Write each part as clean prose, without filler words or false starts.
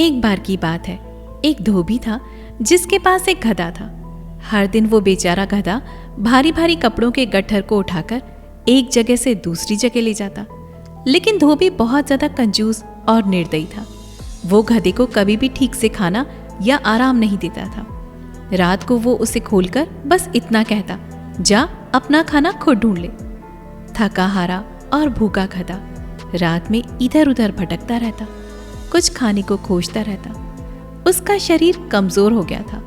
एक बार की बात है, एक धोबी था जिसके पास एक गधा था। हर दिन वो बेचारा गधा भारी भारी कपड़ों के गट्ठर को उठाकर एक जगह से दूसरी जगह ले जाता। लेकिन धोबी बहुत ज्यादा कंजूस और निर्दयी था। वो गधे को कभी भी ठीक से खाना या आराम नहीं देता था। रात को वो उसे खोलकर बस इतना कहता, जा अपना खाना खुद ढूंढ ले। थका हारा और भूखा गधा रात में इधर उधर भटकता रहता, कुछ खाने को खोजता रहता। उसका शरीर कमजोर हो गया था,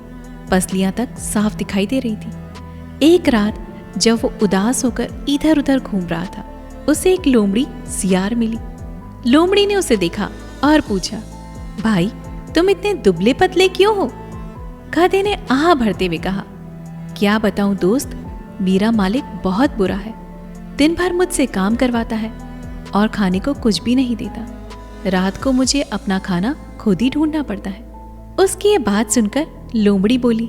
पसलियां तक साफ दिखाई दे रही थी। एक रात जब वो उदास होकर इधर उधर घूम रहा था, उसे एक लोमड़ी सियार मिली। लोमड़ी ने उसे देखा और पूछा, भाई तुम इतने दुबले पतले क्यों हो? गधे ने आह भरते हुए कहा, क्या बताऊं दोस्त, मेरा मालिक बहुत बुरा है। दिन भर मुझसे काम करवाता है और खाने को कुछ भी नहीं देता। रात को मुझे अपना खाना खुद ही ढूंढना पड़ता है। उसकी ये बात सुनकर लोमड़ी बोली,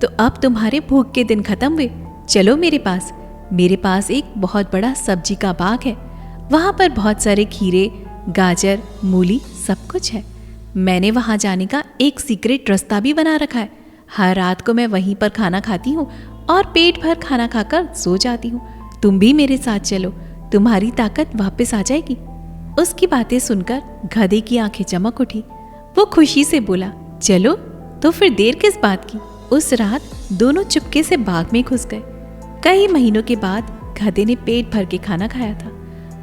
तो अब तुम्हारे भूख के दिन खत्म हुए, चलो मेरे पास। मेरे पास एक बहुत बड़ा सब्जी का बाग है, वहां पर बहुत सारे खीरे, गाजर, मूली सब कुछ है। मैंने वहां जाने का एक सीक्रेट रास्ता भी बना रखा है। हर रात को मैं वहीं पर खाना खाती हूँ और पेट भर खाना खाकर सो जाती हूँ। तुम भी मेरे साथ चलो, तुम्हारी ताकत वापस आ जाएगी। उसकी बातें सुनकर गधे की आंखें चमक उठी। वो खुशी से बोला, चलो तो फिर देर किस बात की। उस रात दोनों चुपके से बाग में घुस गए। कई महीनों के बाद गधे ने पेट भर के खाना खाया था।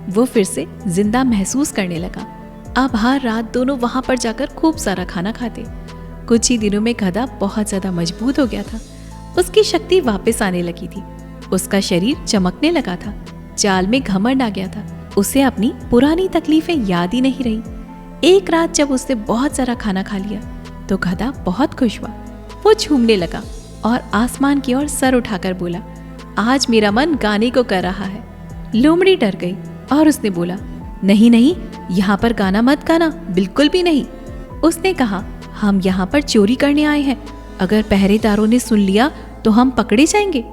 वो फिर से जिंदा महसूस करने लगा। अब हर रात दोनों वहां पर जाकर खूब सारा खाना खाते। कुछ ही दिनों में गधा बहुत ज्यादा मजबूत हो गया था। उसकी शक्ति वापस आने लगी थी। उसका शरीर चमकने लगा था। चाल में घमंड आ गया था। उसे अपनी पुरानी तकलीफें याद ही नहीं रही। एक रात जब उसने बहुत सारा खाना खा लिया तो गधा बहुत खुश हुआ। वो झूमने लगा और आसमान की ओर सर उठाकर बोला, आज मेरा मन गाने को कर रहा है। लोमड़ी डर गई और उसने बोला, नहीं नहीं, यहाँ पर गाना मत गाना, बिल्कुल भी नहीं। उसने कहा, हम यहाँ पर चोरी करने आए हैं, अगर पहरेदारों ने सुन लिया तो हम पकड़े जाएंगे।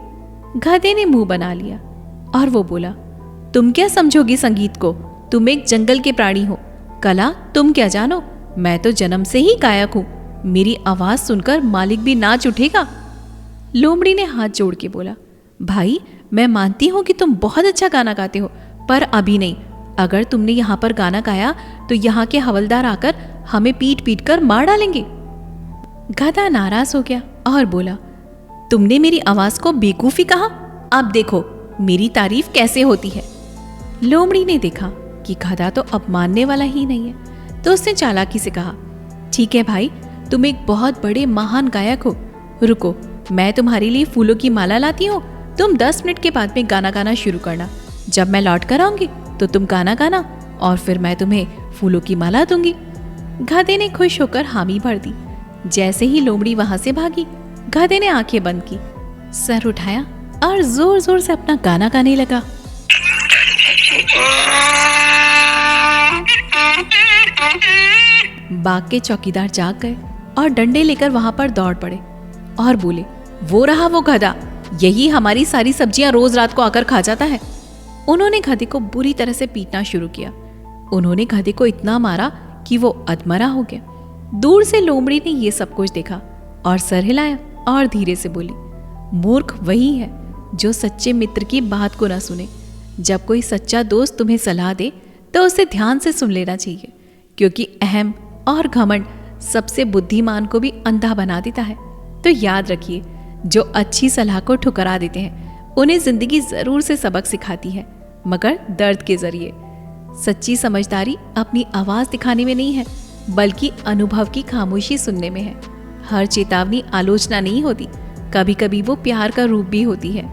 गधे ने मुंह बना लिया और वो बोला, तुम क्या समझोगी संगीत को? तुम एक जंगल के प्राणी हो, कला तुम क्या जानो? मैं तो जन्म से ही गायक हूँ, मेरी आवाज सुनकर मालिक भी नाच उठेगा। लोमड़ी ने हाथ जोड़ के बोला, भाई मैं मानती हूँ कि तुम बहुत अच्छा गाना गाते हो, पर अभी नहीं। अगर तुमने यहाँ पर गाना गाया तो यहाँ के हवलदार आकर हमें पीट पीट कर मार डालेंगे। गधा नाराज हो गया और बोला, तुमने मेरी आवाज को बेवकूफी कहा, अब देखो मेरी तारीफ कैसे होती है। लोमड़ी ने देखा कि गधा तो अब मानने वाला ही नहीं है, तो उसने चालाकी से कहा, ठीक है भाई, तुम एक बहुत बड़े महान गायक हो, रुको मैं तुम्हारे लिए फूलों की माला लाती हूँ। तुम 10 मिनट के बाद में गाना गाना शुरू करना। जब मैं लौट कर आऊंगी तो तुम गाना गाना और फिर मैं तुम्हें फूलों की माला दूंगी। गधे ने खुश होकर हामी भर दी। जैसे ही लोमड़ी वहां से भागी, गधे ने आंखें बंद की, सर उठाया और जोर जोर से अपना गाना गाने लगा। बाग के चौकीदार जाग गए और डंडे लेकर वहां पर दौड़ पड़े और बोले, वो रहा वो गधा, यही हमारी सारी सब्जियां रोज रात को आकर खा जाता है। उन्होंने गधे को बुरी तरह से पीटना शुरू किया। उन्होंने गधे को इतना मारा कि वो अधमरा हो गया। दूर से लोमड़ी ने ये सब कुछ देखा और सर हिलाया और धीरे से बोली, मूर्ख वही है जो सच्चे मित्र की बात को ना सुने। जब कोई सच्चा दोस्त तुम्हें सलाह दे तो उसे ध्यान से सुन लेना चाहिए, क्योंकि अहम और घमंड सबसे बुद्धिमान को भी अंधा बना देता है। तो याद रखिए, जो अच्छी सलाह को ठुकरा देते हैं उन्हें जिंदगी जरूर से सबक सिखाती है, मगर दर्द के जरिए। सच्ची समझदारी अपनी आवाज दिखाने में नहीं है, बल्कि अनुभव की खामोशी सुनने में है। हर चेतावनी आलोचना नहीं होती, कभी कभी वो प्यार का रूप भी होती है।